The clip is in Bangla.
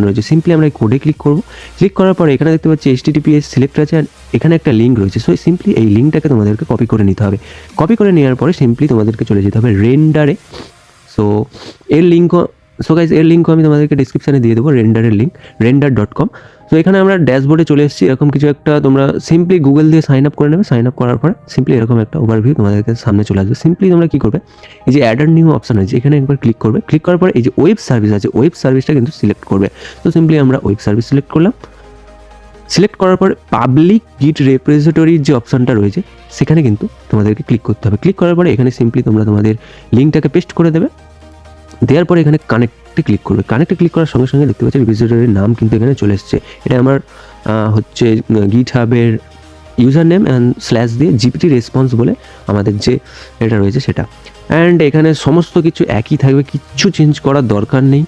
অপশন রয়েছে, সিম্পলি আমরা এই কোডে ক্লিক করব। ক্লিক করার পরে এখানে দেখতে পাচ্ছি HTTPS সিলেক্ট আছে, আর এখানে একটা লিঙ্ক রয়েছে। সো সিম্পলি এই লিঙ্কটাকে তোমাদেরকে কপি করে নিতে হবে। কপি করে নেওয়ার পরে সিম্পলি তোমাদেরকে চলে যেতে হবে রেন্ডারে। সো এর লিঙ্কও গাইজ এর লিঙ্কও আমি তোমাদেরকে ডিসক্রিপশানে দিয়ে দেবো, রেন্ডারের লিঙ্ক render.com। তো এখানে আমরা ড্যাশবোর্ডে চলে এসেছি। এরকম কিছু একটা তোমরা সিম্পলি গুগল দিয়ে সাইন আপ করে নেবে। সাইন আপ করার পরে সিম্পলি এরকম একটা ওভারভিউ তোমাদেরকে সামনে চলে আসবে। সিম্পলি তোমরা কী করবে, এই যে অ্যাড আর নিউ অপশন আছে এখানে একবার ক্লিক করবে। ক্লিক করার পরে এই যে ওয়েব সার্ভিস আছে, ওয়েব সার্ভিসটা কিন্তু সিলেক্ট করবে। তো সিম্পলি আমরা ওয়েব সার্ভিস সিলেক্ট করলাম। সিলেক্ট করার পর পাবলিক গিট রেপোজিটরির যে অপশনটা রয়েছে সেখানে কিন্তু তোমাদেরকে ক্লিক করতে হবে। ক্লিক করার পরে এখানে সিম্পলি তোমরা তোমাদের লিঙ্কটাকে পেস্ট করে দেবে। দেওয়ার পরে এখানে কানেক্টে ক্লিক করবে। কানেক্টে ক্লিক করার সঙ্গে সঙ্গে দেখতে পাচ্ছি রেপোজিটরির নাম কিন্তু এখানে চলে এসেছে। এটা আমার হচ্ছে গিটহাবের ইউজার নেম অ্যান্ড স্ল্যাশ দিয়ে GPT রেসপন্স বলে আমাদের যে এটা রয়েছে সেটা। অ্যান্ড এখানে সমস্ত কিছু একই থাকবে, কিচ্ছু চেঞ্জ করার দরকার নেই।